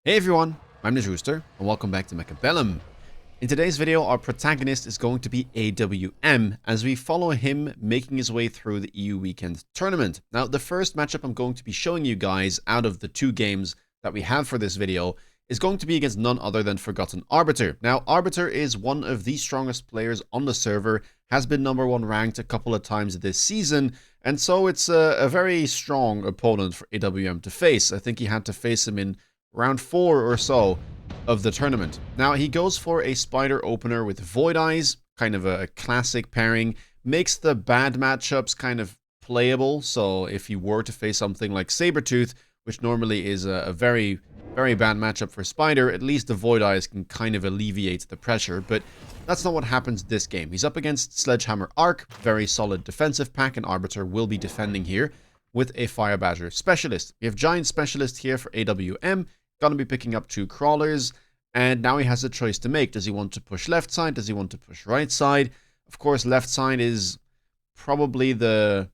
Hey everyone, I'm Rooster, and welcome back to Mechabellum. In today's video, our protagonist is going to be AWM, as we follow him making his way through the EU Weekend Tournament. Now, the first matchup I'm going to be showing you guys out of the two games that we have for this video is going to be against none other than Forgotten Arbiter. Now, Arbiter is one of the strongest players on the server, has been #1 ranked a couple of times this season, and so it's a very strong opponent for AWM to face. I think he had to face him in round 4 or so of the tournament. Now, he goes for a Spider opener with Void Eyes, kind of a classic pairing, makes the bad matchups kind of playable, so if you were to face something like Sabretooth, which normally is a very, very bad matchup for Spider, at least the Void Eyes can kind of alleviate the pressure, but that's not what happens this game. He's up against Sledgehammer Arc, very solid defensive pack, and Arbiter will be defending here with a Fire Badger Specialist. We have Giant Specialist here for AWM, gonna be picking up 2 crawlers, and now he has a choice to make. Does he want to push left side? Does he want to push right side? Of course, left side is probably the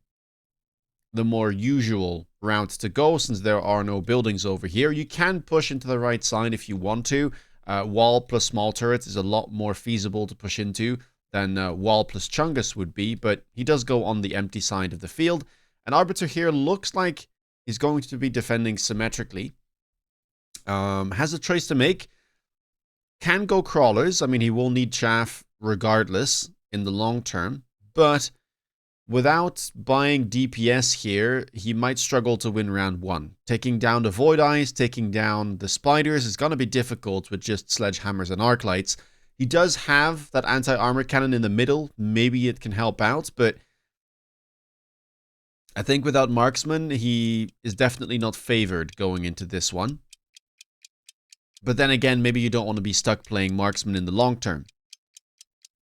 more usual route to go, since there are no buildings over here. You can push into the right side if you want to. Wall plus small turrets is a lot more feasible to push into than wall plus Chungus would be, but he does go on the empty side of the field. And Arbiter here looks like he's going to be defending symmetrically. Has a choice to make. Can go crawlers. I mean, he will need chaff regardless in the long term. But without buying DPS here, he might struggle to win round 1. Taking down the Void Eyes, taking down the Spiders is going to be difficult with just Sledgehammers and Arclights. He does have that anti-armor cannon in the middle. Maybe it can help out, but I think without Marksman, he is definitely not favored going into this one. But then again, maybe you don't want to be stuck playing Marksman in the long term.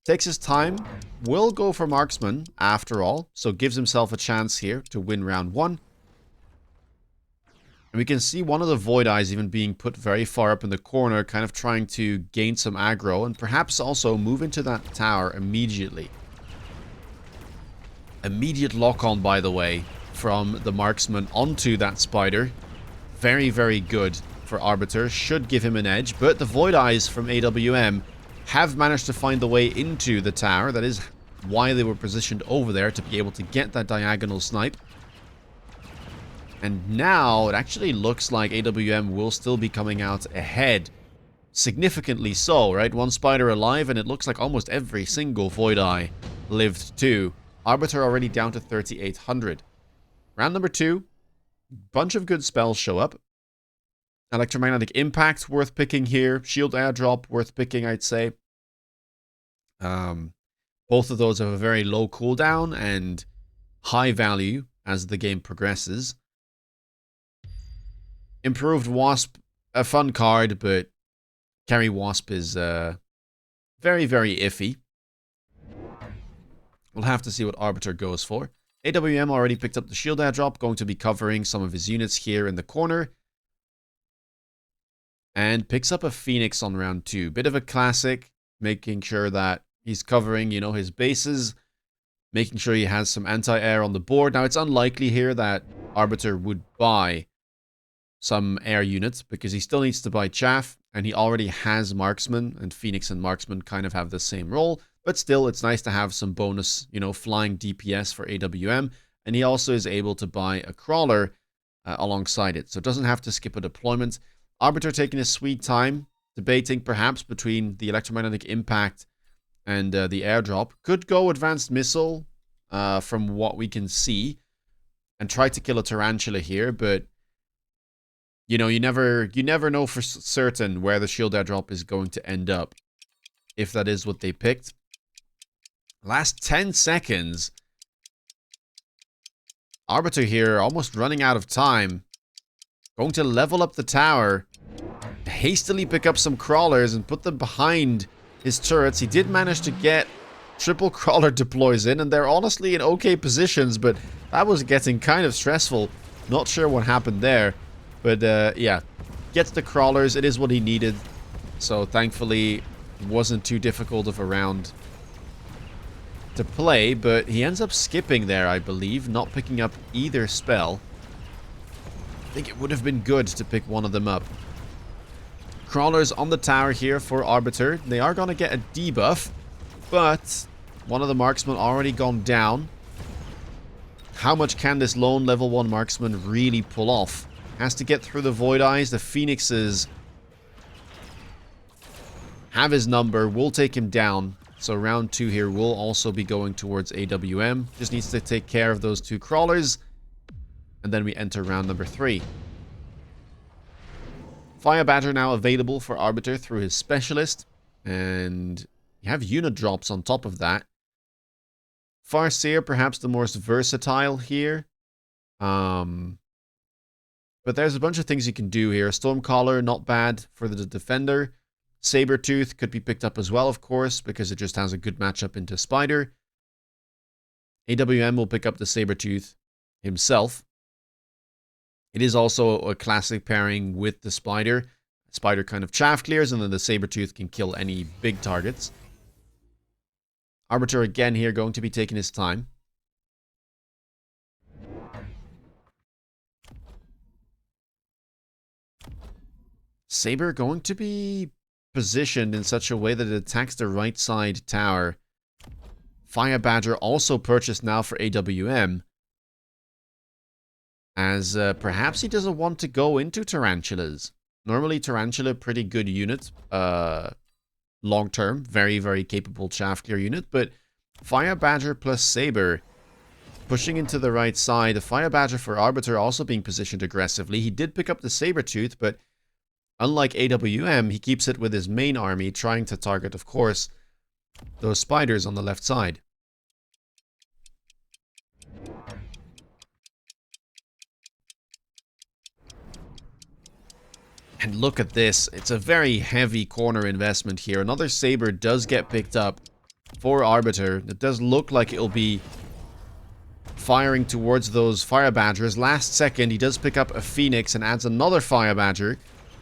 Takes his time, will go for Marksman after all, so gives himself a chance here to win round 1. And we can see one of the Void Eyes even being put very far up in the corner, kind of trying to gain some aggro, and perhaps also move into that tower immediately. Immediate lock-on, by the way, from the Marksman onto that Spider. Very, very good for Arbiter, should give him an edge, but the Void Eyes from AWM have managed to find the way into the tower. That is why they were positioned over there, to be able to get that diagonal snipe. And now it actually looks like AWM will still be coming out ahead. Significantly so, right? 1 Spider alive, and it looks like almost every single Void Eye lived too. Arbiter already down to 3,800. Round number 2. Bunch of good spells show up. Electromagnetic Impact, worth picking here. Shield Airdrop, worth picking, I'd say. Both of those have a very low cooldown and high value as the game progresses. Improved Wasp, a fun card, but Carry Wasp is very, very iffy. We'll have to see what Arbiter goes for. AWM already picked up the Shield Airdrop, going to be covering some of his units here in the corner. And picks up a Phoenix on round 2. Bit of a classic, making sure that he's covering, you know, his bases. Making sure he has some anti-air on the board. Now, it's unlikely here that Arbiter would buy some air units, because he still needs to buy chaff. And he already has Marksman, and Phoenix and Marksman kind of have the same role. But still, it's nice to have some bonus, you know, flying DPS for AWM. And he also is able to buy a crawler alongside it. So it doesn't have to skip a deployment. Arbiter taking his sweet time, debating perhaps between the Electromagnetic Impact and the airdrop. Could go Advanced Missile from what we can see, and try to kill a Tarantula here, but you know, you never know for certain where the Shield Airdrop is going to end up, if that is what they picked. Last 10 seconds. Arbiter here almost running out of time. Going to level up the tower, hastily pick up some crawlers and put them behind his turrets. He did manage to get triple crawler deploys in, and they're honestly in okay positions, but that was getting kind of stressful. Not sure what happened there, but yeah, gets the crawlers. It is what he needed, so thankfully it wasn't too difficult of a round to play, but he ends up skipping there, I believe, not picking up either spell. I think it would have been good to pick one of them up. Crawlers on the tower here for Arbiter. They are going to get a debuff, but one of the marksmen already gone down. How much can this lone level 1 marksman really pull off? Has to get through the Void Eyes. The Phoenixes have his number. We'll take him down. So round 2 here will also be going towards AWM. Just needs to take care of those 2 crawlers. And then we enter round number 3. Fire Badger now available for Arbiter through his Specialist. And you have unit drops on top of that. Farseer, perhaps the most versatile here. But there's a bunch of things you can do here. Stormcaller, not bad for the defender. Sabertooth could be picked up as well, of course, because it just has a good matchup into Spider. AWM will pick up the Sabertooth himself. It is also a classic pairing with the Spider. Spider kind of chaff clears, and then the Sabertooth can kill any big targets. Arbiter again here going to be taking his time. Saber going to be positioned in such a way that it attacks the right side tower. Fire Badger also purchased now for AWM. As perhaps he doesn't want to go into Tarantulas. Normally Tarantula, pretty good unit. Long term, very, very capable chaff clear unit. But Fire Badger plus Saber pushing into the right side. The Fire Badger for Arbiter also being positioned aggressively. He did pick up the Sabertooth, but unlike AWM, he keeps it with his main army, trying to target, of course, those spiders on the left side. And look at this. It's a very heavy corner investment here. Another Saber does get picked up for Arbiter. It does look like it'll be firing towards those Fire Badgers. Last second, he does pick up a Phoenix and adds another Fire Badger.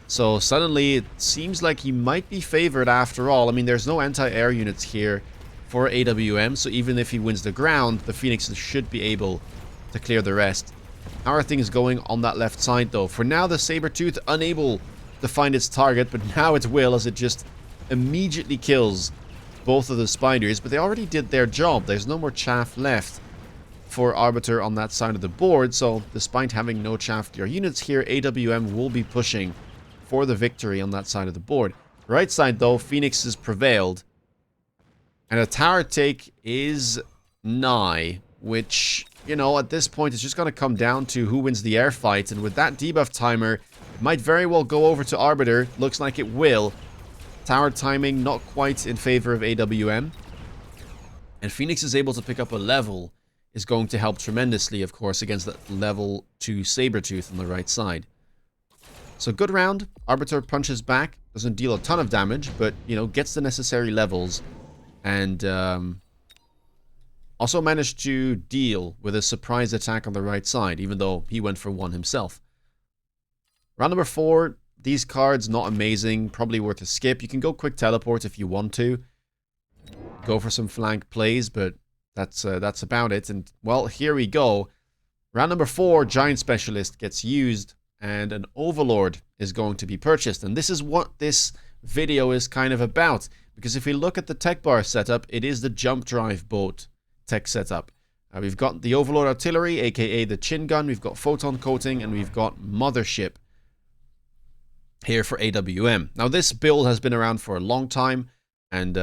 So suddenly it seems like he might be favored after all. I mean, there's no anti-air units here for AWM, so even if he wins the ground, the Phoenixes should be able to clear the rest. How are things going on that left side though? For now, the Sabertooth unable to find its target, but now it will, as it just immediately kills both of the spiders. But they already did their job. There's no more chaff left for Arbiter on that side of the board, so despite having no chaff clear units here, AWM will be pushing for the victory on that side of the board. Right side though, Phoenixes prevailed. And a tower take is nigh, which, you know, at this point it's just going to come down to who wins the air fight. And with that debuff timer, it might very well go over to Arbiter. Looks like it will. Tower timing not quite in favor of AWM. And Phoenix is able to pick up a level is going to help tremendously, of course, against that level 2 Sabertooth on the right side. So good round. Arbiter punches back. Doesn't deal a ton of damage, but, you know, gets the necessary levels. And also managed to deal with a surprise attack on the right side, even though he went for one himself. Round number 4. These cards, not amazing. Probably worth a skip. You can go quick teleport if you want to. Go for some flank plays, but that's about it. And, well, here we go. Round number 4, Giant Specialist gets used. And an Overlord is going to be purchased. And this is what this video is kind of about. Because if we look at the tech bar setup, it is the jump drive boat tech setup. We've got the Overlord Artillery, aka the Chin Gun. We've got Photon Coating. And we've got Mothership here for AWM. Now, this build has been around for a long time. And,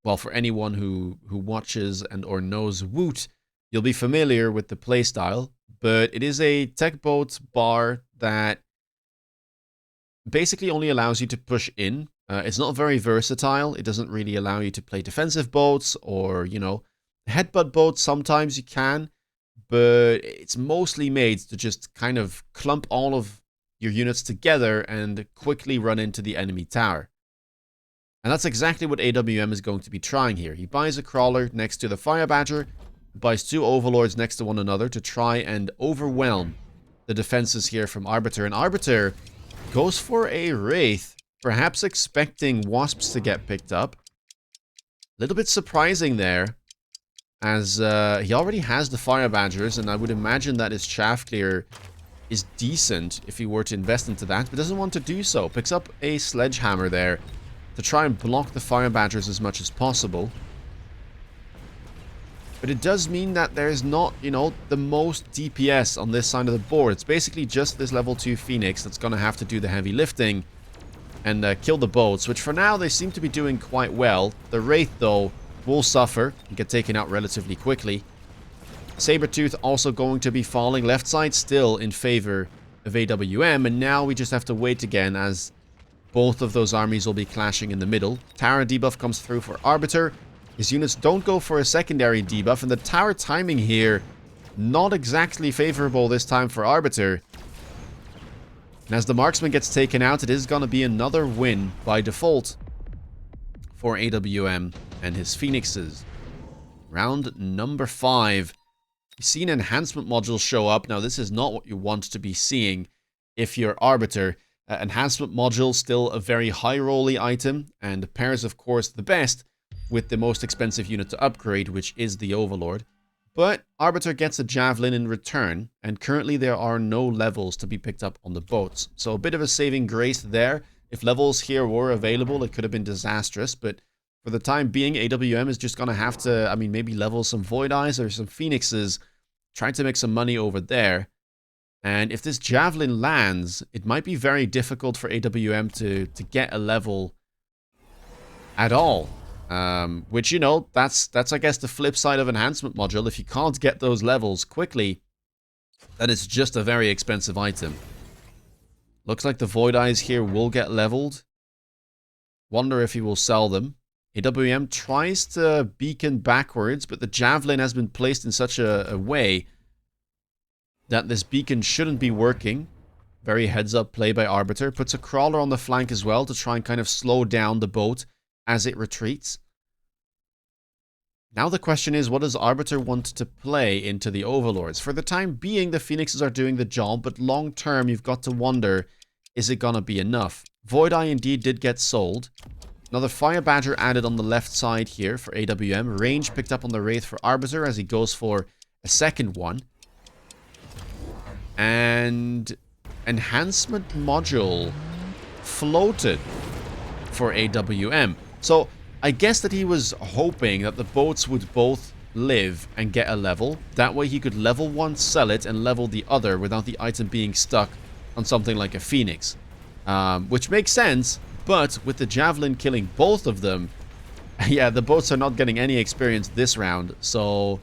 well, for anyone who watches and or knows Woot, you'll be familiar with the playstyle. But it is a tech boat bar that basically only allows you to push in. It's not very versatile. It doesn't really allow you to play defensive boats or, you know, headbutt boats. Sometimes you can, but it's mostly made to just kind of clump all of your units together and quickly run into the enemy tower. And that's exactly what AWM is going to be trying here. He buys a crawler next to the Fire Badger, buys 2 Overlords next to one another to try and overwhelm the defenses here from Arbiter. And Arbiter goes for a Wraith, perhaps expecting Wasps to get picked up. A little bit surprising there, as he already has the Fire Badgers, and I would imagine that his chaff clear is decent if he were to invest into that, but doesn't want to do so. Picks up a sledgehammer there to try and block the fire badgers as much as possible. But it does mean that there's not, you know, the most DPS on this side of the board. It's basically just this level 2 Phoenix that's going to have to do the heavy lifting and kill the boats, which for now they seem to be doing quite well. The Wraith, though, will suffer and get taken out relatively quickly. Sabretooth also going to be falling. Left side still in favor of AWM, and now we just have to wait again as both of those armies will be clashing in the middle. Tower debuff comes through for Arbiter. His units don't go for a secondary debuff, and the tower timing here not exactly favorable this time for Arbiter. And as the marksman gets taken out, it is going to be another win by default for AWM and his Phoenixes. Round number 5. You see an enhancement module show up. Now, this is not what you want to be seeing if you're Arbiter. Enhancement module, still a very high rolly item, and pairs, of course, the best with the most expensive unit to upgrade, which is the Overlord. But Arbiter gets a Javelin in return, and currently there are no levels to be picked up on the boats. So a bit of a saving grace there. If levels here were available, it could have been disastrous, but for the time being, AWM is just going to have to, I mean, maybe level some Void Eyes or some Phoenixes, trying to make some money over there. And if this Javelin lands, it might be very difficult for AWM to get a level at all. Which, you know, that's I guess the flip side of enhancement module. If you can't get those levels quickly, then it's just a very expensive item. Looks like the Void Eyes here will get leveled. Wonder if he will sell them. AWM tries to beacon backwards, but the Javelin has been placed in such a way that this beacon shouldn't be working. Very heads up play by Arbiter. Puts a crawler on the flank as well to try and kind of slow down the boat as it retreats. Now the question is, what does Arbiter want to play into the Overlords? For the time being, the Phoenixes are doing the job, but long term, you've got to wonder, is it gonna be enough? Void Eye indeed did get sold. Another Fire Badger added on the left side here for AWM. Range picked up on the Wraith for Arbiter as he goes for a second one. And enhancement module floated for AWM. So I guess that he was hoping that the boats would both live and get a level. That way he could level one, sell it, and level the other without the item being stuck on something like a Phoenix. Which makes sense, but with the Javelin killing both of them, yeah, the boats are not getting any experience this round, so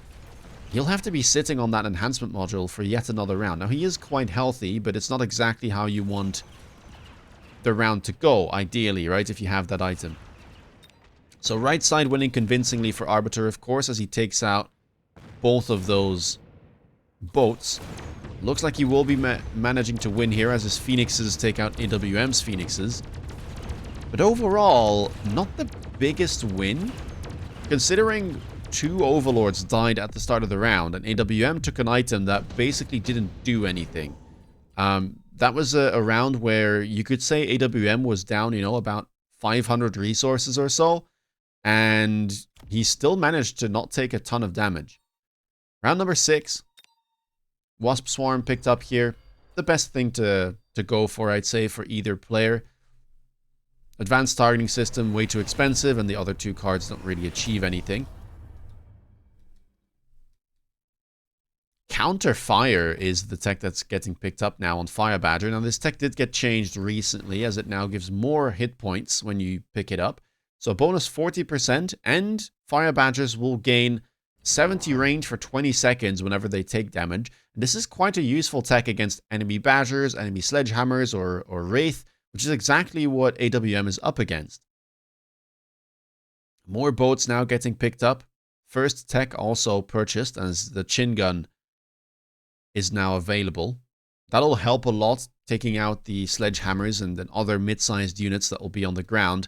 he'll have to be sitting on that enhancement module for yet another round. Now, he is quite healthy, but it's not exactly how you want the round to go, ideally, right, if you have that item. So right side winning convincingly for Arbiter, of course, as he takes out both of those boats. Looks like he will be managing to win here as his Phoenixes take out AWM's Phoenixes. But overall, not the biggest win, considering 2 Overlords died at the start of the round, and AWM took an item that basically didn't do anything. That was a round where you could say AWM was down, you know, about 500 resources or so, and he still managed to not take a ton of damage. Round number 6, Wasp Swarm picked up here. The best thing to go for, I'd say, for either player. Advanced targeting system, way too expensive, and the other 2 cards don't really achieve anything. Counter Fire is the tech that's getting picked up now on Fire Badger. Now, this tech did get changed recently, as it now gives more hit points when you pick it up. So bonus 40%, and Fire Badgers will gain 70 range for 20 seconds whenever they take damage. And this is quite a useful tech against enemy Badgers, enemy Sledgehammers, or Wraith, which is exactly what AWM is up against. More boats now getting picked up. First tech also purchased, as the Chin Gun is now available. That'll help a lot, taking out the Sledgehammers and then other mid-sized units that will be on the ground.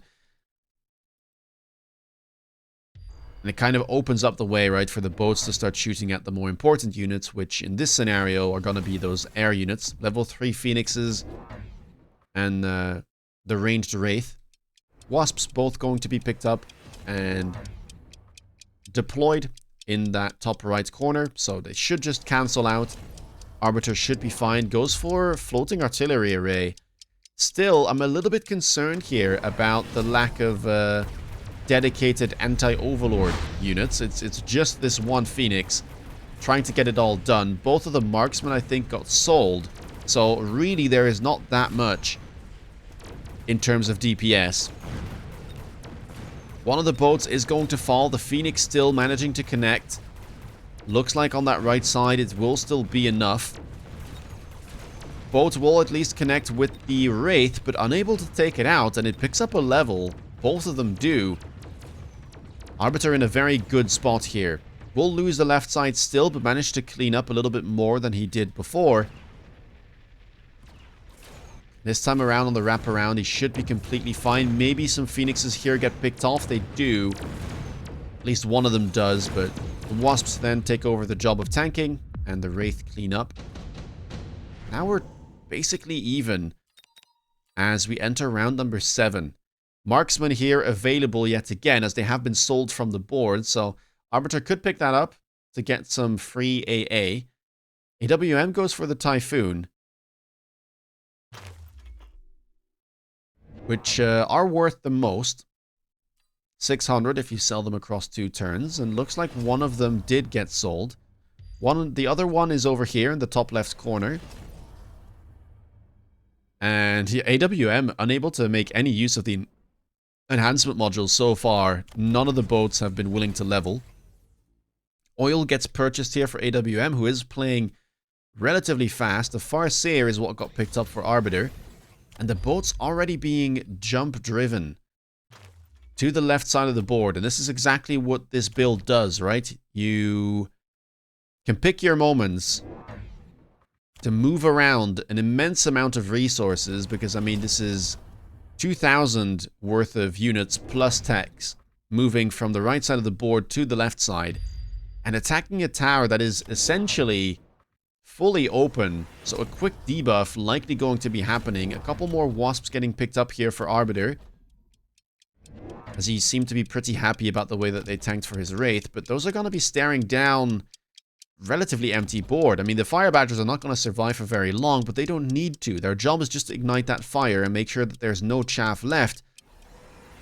And it kind of opens up the way, right, for the boats to start shooting at the more important units, which in this scenario are going to be those air units. Level 3 Phoenixes and the ranged Wraith. Wasps both going to be picked up and deployed in that top right corner, so they should just cancel out. Arbiter should be fine. Goes for floating artillery array. Still, I'm a little bit concerned here about the lack of dedicated anti-overlord units. It's just this one Phoenix trying to get it all done. Both of the marksmen, I think, got sold. So really, there is not that much in terms of DPS. One of the boats is going to fall. The Phoenix still managing to connect. Looks like on that right side, it will still be enough. Boat will at least connect with the Wraith, but unable to take it out, and it picks up a level. Both of them do. Arbiter in a very good spot here. Will lose the left side still, but manage to clean up a little bit more than he did before. This time around on the wraparound, he should be completely fine. Maybe some Phoenixes here get picked off. They do. At least one of them does, but the Wasps then take over the job of tanking, and the Wraith clean up. Now we're basically even as we enter round number 7. Marksmen here available yet again, as they have been sold from the board, so Arbiter could pick that up to get some free AA. AWM goes for the Typhoon, which are worth the most. 600 if you sell them across 2 turns, and looks like one of them did get sold. The other one is over here in the top left corner. And AWM unable to make any use of the enhancement modules so far. None of the boats have been willing to level. Oil gets purchased here for AWM, who is playing relatively fast. The Farseer is what got picked up for Arbiter. And the boat's already being jump driven to the left side of the board. And this is exactly what this build does, right? You can pick your moments to move around an immense amount of resources, because, I mean, this is 2,000 worth of units plus techs moving from the right side of the board to the left side and attacking a tower that is essentially fully open. So a quick debuff likely going to be happening. A couple more Wasps getting picked up here for Arbiter, as he seemed to be pretty happy about the way that they tanked for his Wraith, but those are going to be staring down relatively empty board. I mean, the Fire Badgers are not going to survive for very long, but they don't need to. Their job is just to ignite that fire and make sure that there's no chaff left.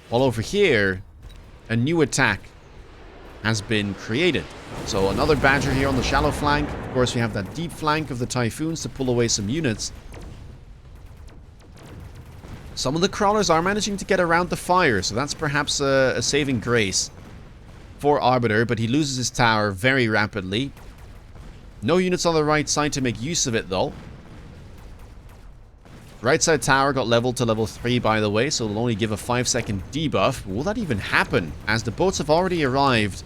While over here, a new attack has been created. So another Badger here on the shallow flank. Of course, we have that deep flank of the Typhoons to pull away some units. Some of the Crawlers are managing to get around the fire, so that's perhaps a saving grace for Arbiter, but he loses his tower very rapidly. No units on the right side to make use of it, though. Right side tower got leveled to level 3, by the way, so it'll only give a 5-second debuff. Will that even happen? As the boats have already arrived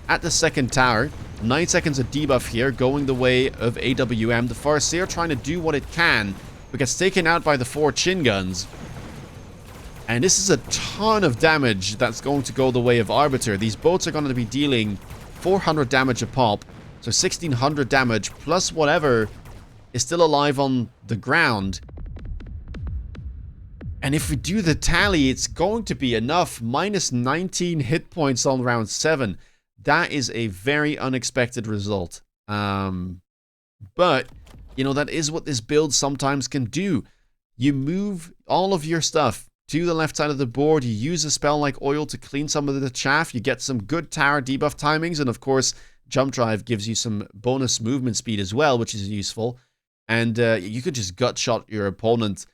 at the second tower. 9 seconds of debuff here, going the way of AWM. The Farseer trying to do what it can, but gets taken out by the 4 Chin Guns. And this is a ton of damage that's going to go the way of Arbiter. These boats are going to be dealing 400 damage a pop. So 1,600 damage, plus whatever is still alive on the ground. And if we do the tally, it's going to be enough. Minus 19 hit points on round 7. That is a very unexpected result. But, you know, that is what this build sometimes can do. You move all of your stuff to the left side of the board. You use a spell like Oil to clean some of the chaff. You get some good tower debuff timings. And of course, Jump Drive gives you some bonus movement speed as well, which is useful. And you could just gut shot your opponent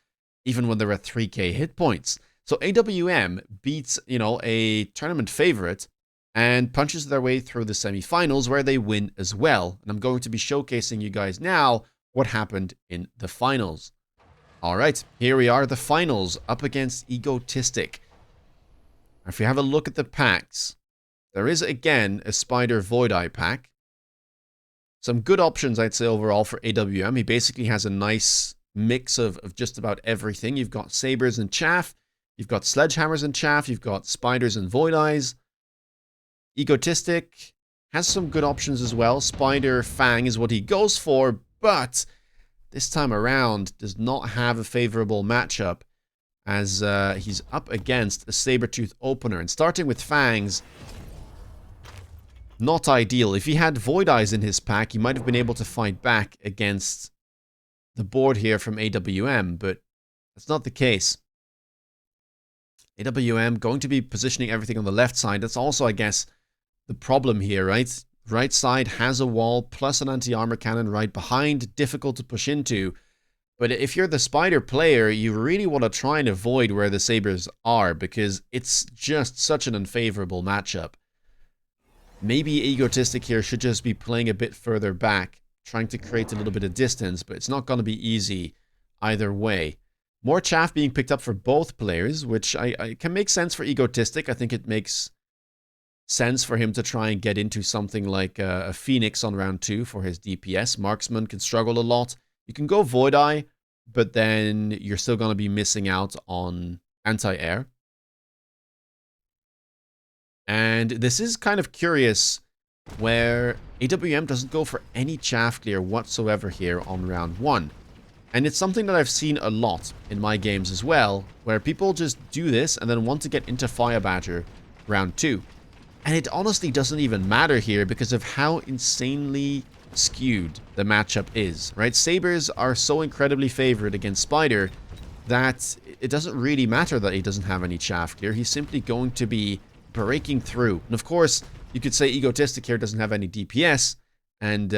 even when they're at 3k hit points. So AWM beats, you know, a tournament favorite and punches their way through the semifinals, where they win as well. And I'm going to be showcasing you guys now what happened in the finals. All right, here we are, the finals up against Egotistic. If we have a look at the packs, there is again a Spider Void Eye pack. Some good options, I'd say, overall for AWM. He basically has a nice mix of just about everything. You've got Sabers and Chaff. You've got Sledgehammers and Chaff. You've got Spiders and Void Eyes. Egotistic has some good options as well. Spider Fang is what he goes for, but this time around does not have a favorable matchup, as he's up against a Sabertooth opener. And starting with Fangs, not ideal. If he had Void Eyes in his pack, he might have been able to fight back against the board here from AWM, but that's not the case. AWM going to be positioning everything on the left side. That's also, I guess, the problem here, right? Right side has a wall plus an anti-armor cannon right behind, difficult to push into. But if you're the Spider player, you really want to try and avoid where the Sabres are because it's just such an unfavorable matchup. Maybe Egotistic here should just be playing a bit further back, trying to create a little bit of distance, but it's not going to be easy either way. More chaff being picked up for both players, which I can make sense for Egotistic. I think it makes sense for him to try and get into something like a Phoenix on round 2 for his DPS. Marksman can struggle a lot. You can go Void Eye, but then you're still going to be missing out on anti-air. And this is kind of curious where AWM doesn't go for any chaff clear whatsoever here on round 1. And it's something that I've seen a lot in my games as well, where people just do this and then want to get into Fire Badger round 2. And it honestly doesn't even matter here because of how insanely skewed the matchup is, right? Sabres are so incredibly favored against Spider that it doesn't really matter that he doesn't have any chaff clear. He's simply going to be breaking through. And of course, you could say Egotistic here doesn't have any DPS, and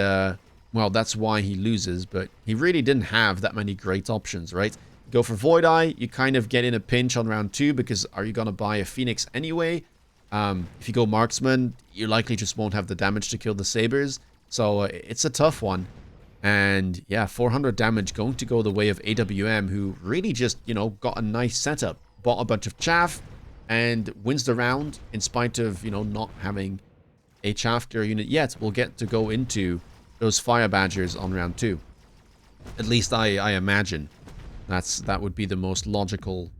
well, that's why he loses, but he really didn't have that many great options, right? Go for Void Eye, you kind of get in a pinch on round 2 because are you going to buy a Phoenix anyway? If you go Marksman, you likely just won't have the damage to kill the Sabres. So it's a tough one. And yeah, 400 damage going to go the way of AWM, who really just, you know, got a nice setup. Bought a bunch of chaff and wins the round in spite of, you know, not having a chaff clear unit yet. We'll get to go into those Fire Badgers on round 2. At least I imagine that would be the most logical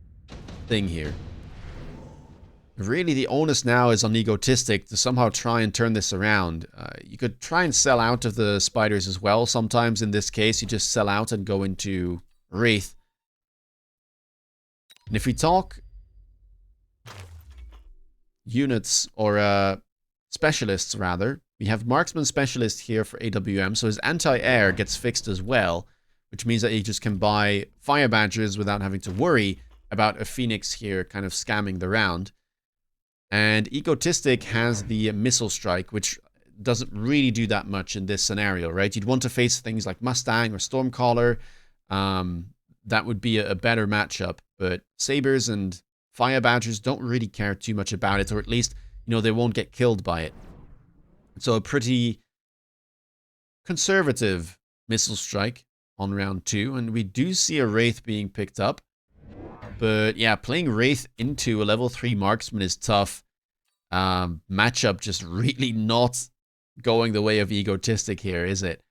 thing here. Really, the onus now is on Egotistic to somehow try and turn this around. You could try and sell out of the Spiders as well. Sometimes in this case, you just sell out and go into Wraith. And if we talk units, or specialists rather, we have Marksman Specialist here for AWM, so his anti-air gets fixed as well, which means that he just can buy Fire Badgers without having to worry about a Phoenix here kind of scamming the round. And Egotistic has the Missile Strike, which doesn't really do that much in this scenario, right? You'd want to face things like Mustang or Stormcaller. That would be a better matchup. But Sabres and Fire Badgers don't really care too much about it, or at least, you know, they won't get killed by it. So a pretty conservative Missile Strike on round 2. And we do see a Wraith being picked up. But yeah, playing Wraith into a level 3 Marksman is tough. Matchup just really not going the way of Egotistic here, is it?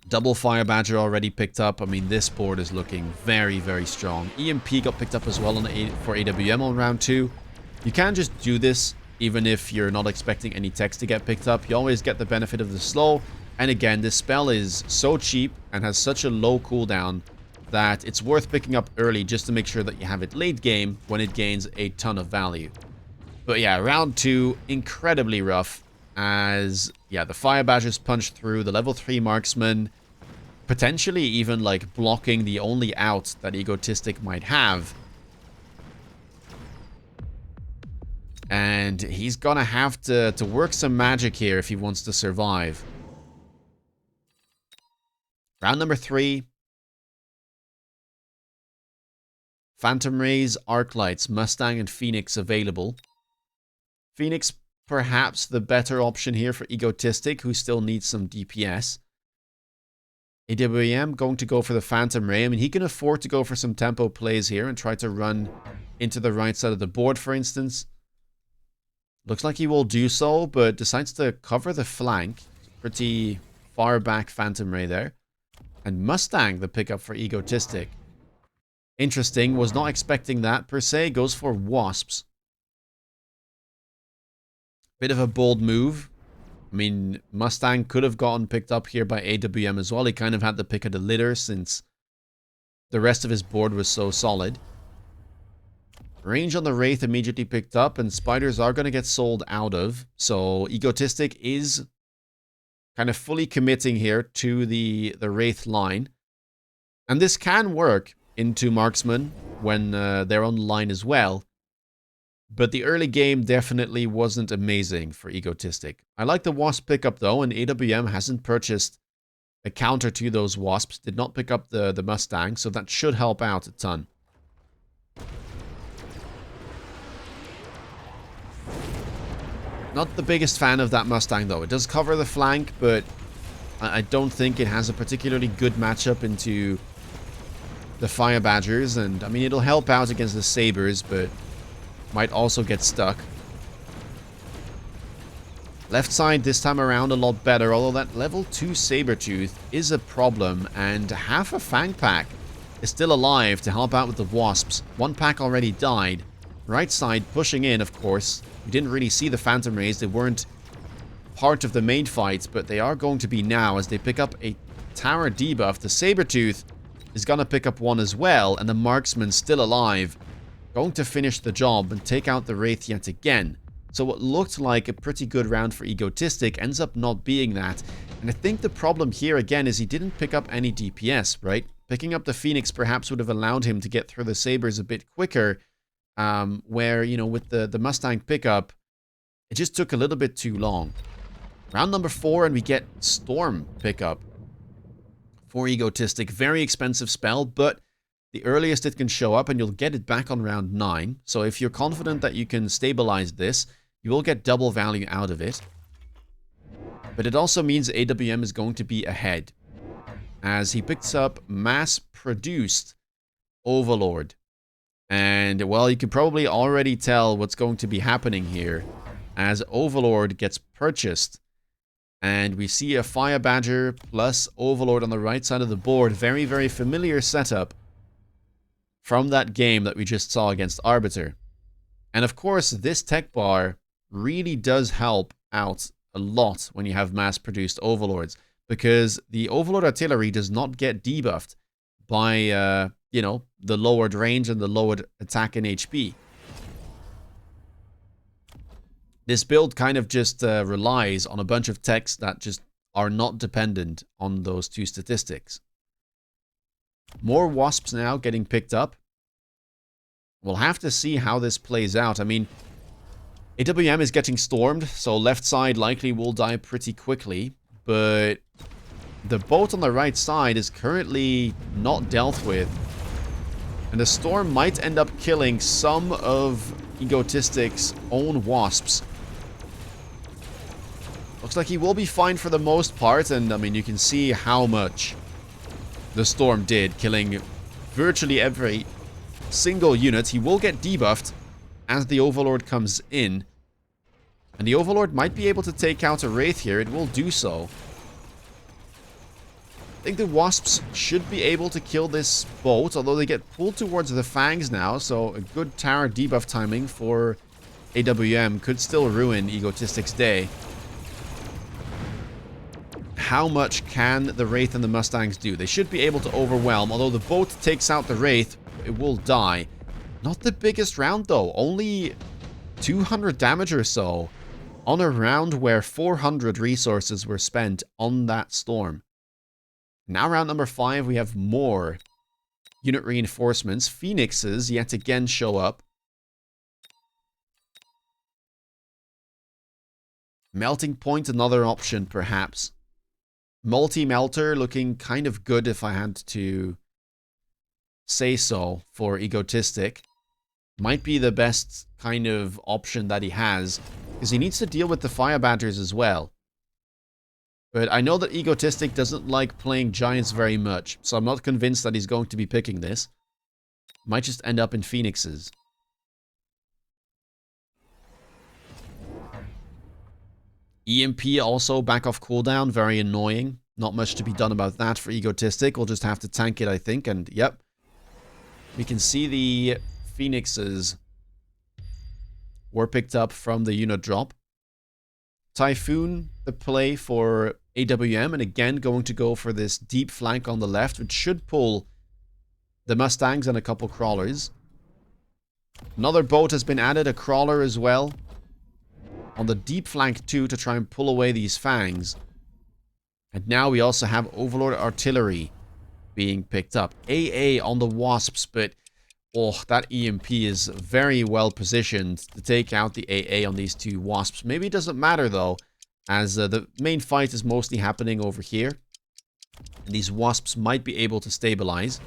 Double Fire Badger already picked up. I mean, this board is looking very, very strong. EMP got picked up as well for AWM on round 2. You can just do this even if you're not expecting any text to get picked up. You always get the benefit of the slow. And again, this spell is so cheap and has such a low cooldown that it's worth picking up early just to make sure that you have it late game when it gains a ton of value. But yeah, round 2, incredibly rough as, yeah, the Fire Badgers punch through the level 3 Marksman, potentially even like blocking the only out that Egotistic might have. And he's gonna have to work some magic here if he wants to survive. Round number 3. Phantom Rays, Arclights, Mustang, and Phoenix available. Phoenix, perhaps the better option here for Egotistic, who still needs some DPS. AWM going to go for the Phantom Ray. I mean, he can afford to go for some tempo plays here and try to run into the right side of the board, for instance. Looks like he will do so, but decides to cover the flank. Pretty far back Phantom Ray there. And Mustang, the pickup for Egotistic. Interesting, was not expecting that per se. Goes for Wasps. Bit of a bold move. I mean, Mustang could have gotten picked up here by AWM as well. He kind of had the pick of the litter since the rest of his board was so solid. Range on the Wraith immediately picked up, and Spiders are going to get sold out of. So Egotistic is kind of fully committing here to the Wraith line. And this can work into Marksman when they're on the line as well. But the early game definitely wasn't amazing for Egotistic. I like the Wasp pickup though, and AWM hasn't purchased a counter to those Wasps. Did not pick up the Mustang, so that should help out a ton. Not the biggest fan of that Mustang though. It does cover the flank, but I don't think it has a particularly good matchup into the Fire Badgers. And I mean, it'll help out against the Sabres, but might also get stuck. Left side this time around a lot better, although that level 2 Sabertooth is a problem, and half a Fang pack is still alive to help out with the Wasps. One pack already died. Right side pushing in, of course. We didn't really see the Phantom Rays. They weren't part of the main fight, but they are going to be now as they pick up a tower debuff. The Sabertooth is going to pick up one as well, and the Marksman still alive. Going to finish the job and take out the Wraith yet again. So what looked like a pretty good round for Egotistic ends up not being that. And I think the problem here again is he didn't pick up any DPS, right? Picking up the Phoenix perhaps would have allowed him to get through the Sabres a bit quicker. Where, you know, with the Mustang pickup, it just took a little bit too long. Round number 4 and we get Storm pickup for Egotistic. Very expensive spell, but the earliest it can show up, and you'll get it back on round 9. So if you're confident that you can stabilize this, you will get double value out of it. But it also means AWM is going to be ahead, as he picks up mass-produced Overlord. And, well, you can probably already tell what's going to be happening here, as Overlord gets purchased. And we see a Fire Badger plus Overlord on the right side of the board. Very, very familiar setup from that game that we just saw against Arbiter. And of course, this tech bar really does help out a lot when you have mass-produced Overlords, because the Overlord artillery does not get debuffed by, you know, the lowered range and the lowered attack and HP. This build kind of just relies on a bunch of techs that just are not dependent on those two statistics. More Wasps now getting picked up. We'll have to see how this plays out. I mean, AWM is getting stormed, so left side likely will die pretty quickly. But the boat on the right side is currently not dealt with. And the storm might end up killing some of Egotistic's own Wasps. Looks like he will be fine for the most part, and I mean, you can see how much the storm did, killing virtually every single unit. He will get debuffed as the Overlord comes in. And the Overlord might be able to take out a Wraith here. It will do so. I think the Wasps should be able to kill this boat, although they get pulled towards the Fangs now, so a good tower debuff timing for AWM could still ruin Egotistic's day. How much can the Wraith and the Mustangs do? They should be able to overwhelm, although the boat takes out the Wraith, it will die. Not the biggest round though, only 200 damage or so on a round where 400 resources were spent on that storm. Now round number 5, we have more unit reinforcements. Phoenixes yet again show up. Melting Point, another option perhaps. Multi-melter looking kind of good if I had to say so for Egotistic. Might be the best kind of option that he has, because he needs to deal with the Fire Badgers as well. But I know that Egotistic doesn't like playing Giants very much, so I'm not convinced that he's going to be picking this. Might just end up in Phoenixes. EMP also back off cooldown, very annoying. Not much to be done about that for Egotistic. We'll just have to tank it, I think, and yep. We can see the Phoenixes were picked up from the unit drop. Typhoon, the play for AWM, and again going to go for this deep flank on the left, which should pull the Mustangs and a couple crawlers. Another boat has been added, a crawler as well, on the deep flank too, to try and pull away these Fangs. And now we also have Overlord Artillery being picked up. AA on the Wasps, but oh, that EMP is very well positioned to take out the AA on these two Wasps. Maybe it doesn't matter though, as the main fight is mostly happening over here. And these Wasps might be able to stabilize.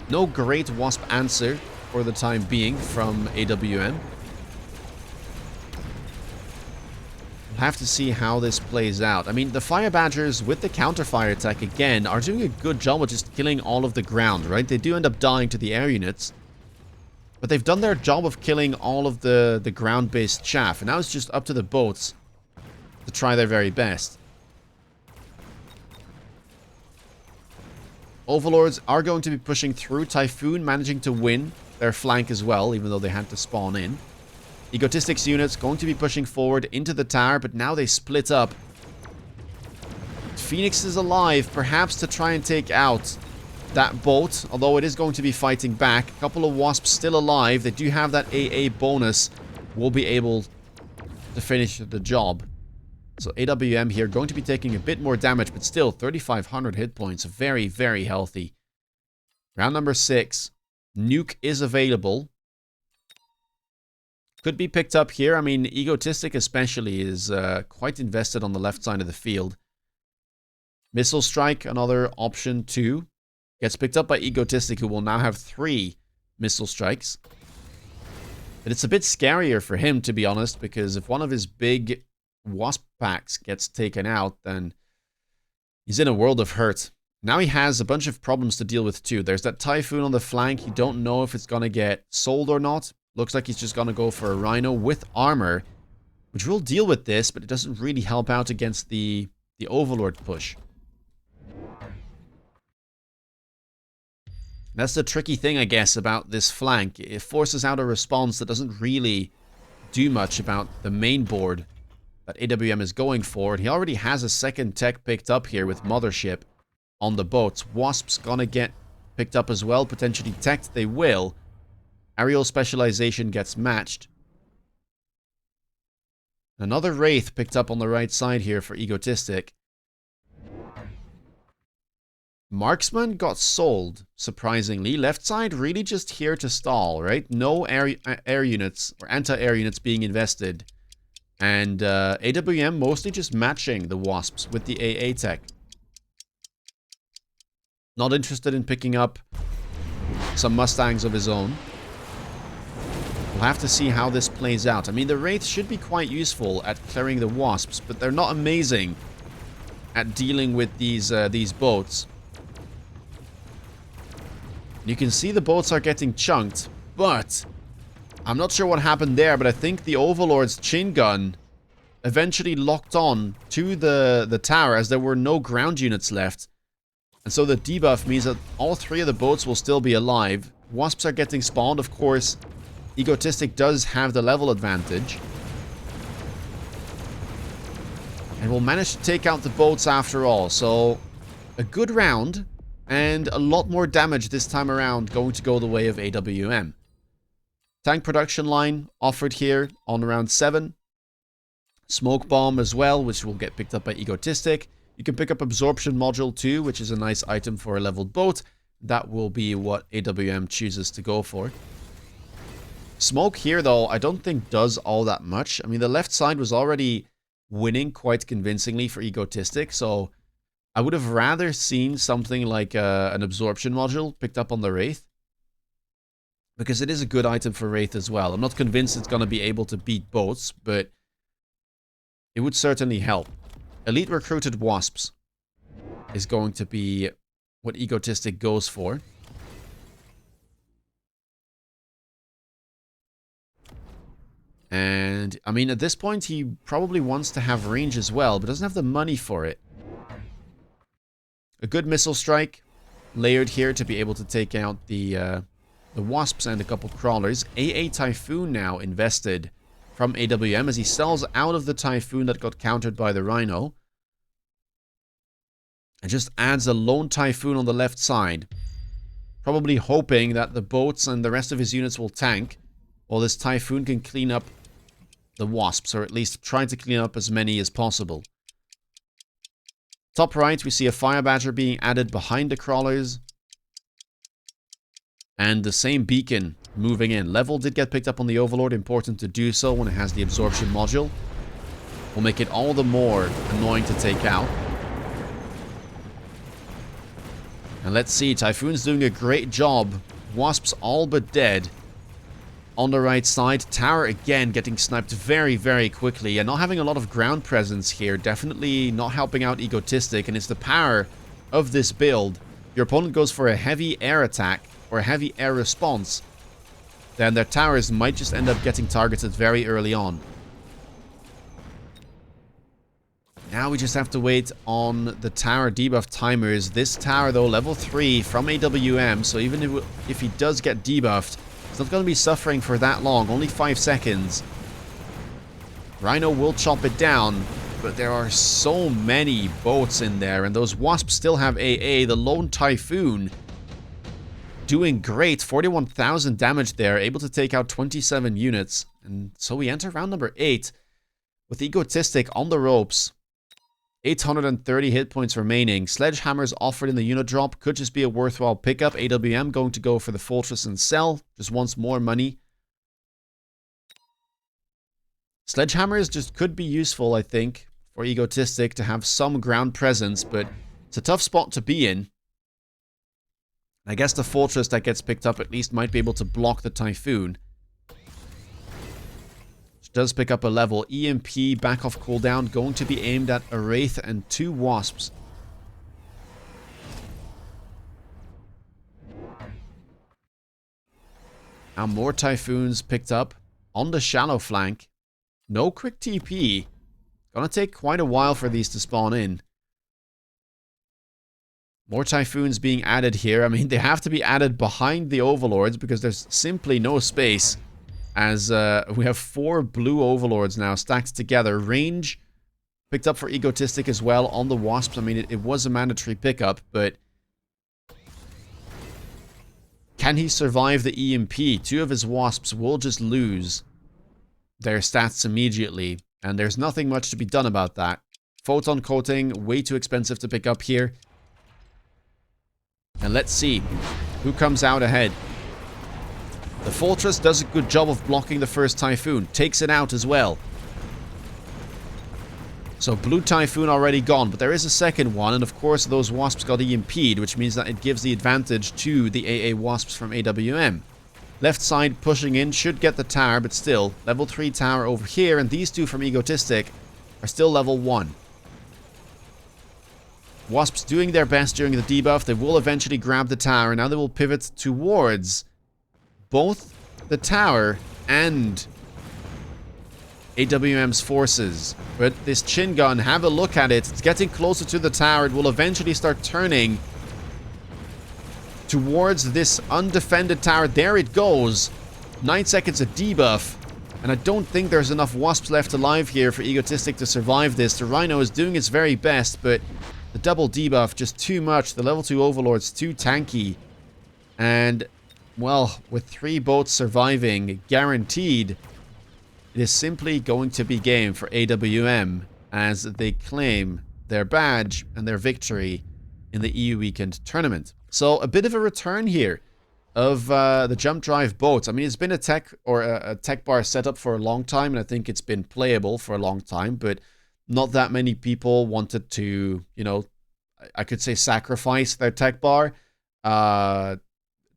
No great Wasp answer for the time being from AWM. We'll have to see how this plays out. I mean, the Fire Badgers with the counter-fire attack again are doing a good job of just killing all of the ground, right? They do end up dying to the air units. But they've done their job of killing all of the ground-based chaff. And now it's just up to the boats to try their very best. Overlords are going to be pushing through. Typhoon managing to win their flank as well, even though they had to spawn in. Egotistics units going to be pushing forward into the tower, but now they split up. Phoenix is alive, perhaps to try and take out that boat, although it is going to be fighting back. A couple of Wasps still alive. They do have that AA bonus. Will be able to finish the job. So AWM here going to be taking a bit more damage, but still 3,500 hit points. Very, very healthy. Round number 6. Nuke is available. Could be picked up here. I mean, Egotistic especially is quite invested on the left side of the field. Missile Strike, another option too. Gets picked up by Egotistic, who will now have 3 Missile Strikes. But it's a bit scarier for him, to be honest, because if one of his big Wasp packs gets taken out, then he's in a world of hurt. Now he has a bunch of problems to deal with too. There's that Typhoon on the flank. You don't know if it's going to get sold or not. Looks like he's just going to go for a Rhino with armor, which will deal with this, but it doesn't really help out against the Overlord push. That's the tricky thing, I guess, about this flank. It forces out a response that doesn't really do much about the main board that AWM is going for. And he already has a second tech picked up here with Mothership on the boats. Wasp's gonna get picked up as well, potentially teched. They will. Aerial specialization gets matched. Another Wraith picked up on the right side here for Egotistic. Marksman got sold, surprisingly. Left side really just here to stall, right? No air units or anti-air units being invested. And AWM mostly just matching the Wasps with the AA tech. Not interested in picking up some Mustangs of his own. We'll have to see how this plays out. I mean, the Wraiths should be quite useful at clearing the Wasps, but they're not amazing at dealing with these boats. You can see the boats are getting chunked, but I'm not sure what happened there, but I think the Overlord's chin gun eventually locked on to the tower as there were no ground units left. And so the debuff means that all 3 of the boats will still be alive. Wasps are getting spawned, of course. Egotistic does have the level advantage. And will manage to take out the boats after all. So, a good round. And a lot more damage this time around going to go the way of AWM. Tank production line offered here on round 7. Smoke bomb as well, which will get picked up by Egotistic. You can pick up absorption module too, which is a nice item for a leveled boat. That will be what AWM chooses to go for. Smoke here, though, I don't think does all that much. I mean, the left side was already winning quite convincingly for Egotistic, so I would have rather seen something like an absorption module picked up on the Wraith. Because it is a good item for Wraith as well. I'm not convinced it's going to be able to beat boats, but it would certainly help. Elite recruited Wasps is going to be what Egotistic goes for. And, I mean, at this point, he probably wants to have range as well, but doesn't have the money for it. A good missile strike layered here to be able to take out the Wasps and a couple crawlers. AA Typhoon now invested from AWM as he sells out of the Typhoon that got countered by the Rhino. And just adds a lone Typhoon on the left side. Probably hoping that the boats and the rest of his units will tank, while this Typhoon can clean up the Wasps, or at least try to clean up as many as possible. Top right, we see a Fire Badger being added behind the crawlers. And the same beacon moving in. Level did get picked up on the Overlord. Important to do so when it has the absorption module. Will make it all the more annoying to take out. And let's see, Typhoon's doing a great job. Wasps all but dead. On the right side, Tower again getting sniped very, very quickly. And not having a lot of ground presence here. Definitely not helping out Egotistic. And it's the power of this build. Your opponent goes for a heavy air attack or a heavy air response. Then their towers might just end up getting targeted very early on. Now we just have to wait on the tower debuff timers. This tower though, level 3 from AWM. So even if he does get debuffed, he's not going to be suffering for that long. Only 5 seconds. Rhino will chop it down. But there are so many boats in there. And those Wasps still have AA. The lone Typhoon doing great. 41,000 damage there. Able to take out 27 units. And so we enter round number 8 with Egotistic on the ropes. 830 hit points remaining. Sledgehammers offered in the unit drop. Could just be a worthwhile pickup. AWM going to go for the Fortress and sell. Just wants more money. Sledgehammers just could be useful, I think, for Egotistic to have some ground presence. But it's a tough spot to be in. I guess the Fortress that gets picked up at least might be able to block the Typhoon. Does pick up a level. EMP back off cooldown. Going to be aimed at a Wraith and 2 Wasps. Now more Typhoons picked up on the shallow flank. No quick TP. Gonna take quite a while for these to spawn in. More Typhoons being added here. I mean, they have to be added behind the Overlords because there's simply no space. As we have 4 blue Overlords now stacked together. Range picked up for Egotistic as well on the Wasps. I mean, it was a mandatory pickup, but can he survive the EMP? 2 of his Wasps will just lose their stats immediately, and there's nothing much to be done about that. Photon coating, way too expensive to pick up here. And let's see who comes out ahead. The Fortress does a good job of blocking the first Typhoon. Takes it out as well. So blue Typhoon already gone. But there is a second one. And of course those Wasps got EMP'd. Which means that it gives the advantage to the AA Wasps from AWM. Left side pushing in. Should get the tower. But still. Level 3 tower over here. And these 2 from Egotistic are still level 1. Wasps doing their best during the debuff. They will eventually grab the tower. Now they will pivot towards both the tower and AWM's forces. But this Chin Gun, have a look at it. It's getting closer to the tower. It will eventually start turning towards this undefended tower. There it goes. 9 seconds of debuff. And I don't think there's enough Wasps left alive here for Egotistic to survive this. The Rhino is doing its very best, but the double debuff just too much. The level 2 Overlord's too tanky. And well, with 3 boats surviving guaranteed, it is simply going to be game for AWM as they claim their badge and their victory in the EU Weekend Tournament. So a bit of a return here of the jump drive boats. I mean, it's been a tech bar setup for a long time, and I think it's been playable for a long time, but not that many people wanted to, you know, I could say sacrifice their tech bar to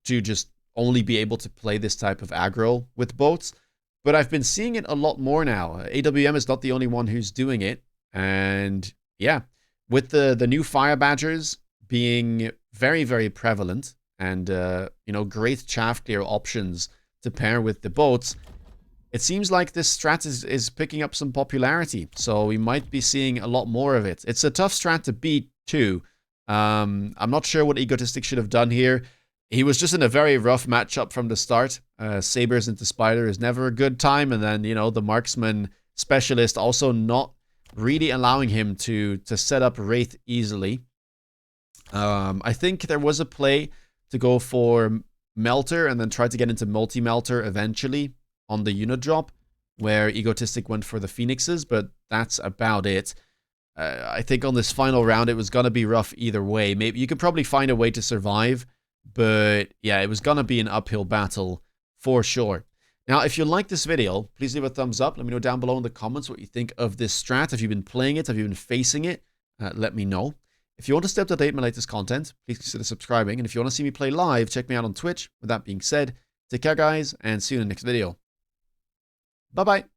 just only be able to play this type of aggro with boats. But I've been seeing it a lot more now. AWM is not the only one who's doing it. And yeah, with the new Fire Badgers being very, very prevalent and, you know, great chaff clear options to pair with the boats, it seems like this strat is picking up some popularity. So we might be seeing a lot more of it. It's a tough strat to beat too. I'm not sure what Egotistic should have done here. He was just in a very rough matchup from the start. Sabers into Spider is never a good time. And then, you know, the Marksman Specialist also not really allowing him to set up Wraith easily. I think there was a play to go for Melter and then try to get into Multi-Melter eventually on the unit drop, where Egotistic went for the Phoenixes, but that's about it. I think on this final round, it was going to be rough either way. Maybe you could probably find a way to survive, but yeah, it was going to be an uphill battle for sure. Now, if you like this video, please leave a thumbs up. Let me know down below in the comments what you think of this strat. Have you been playing it? Have you been facing it? Let me know. If you want to stay up to date with my latest content, please consider subscribing. And if you want to see me play live, check me out on Twitch. With that being said, take care, guys, and see you in the next video. Bye-bye.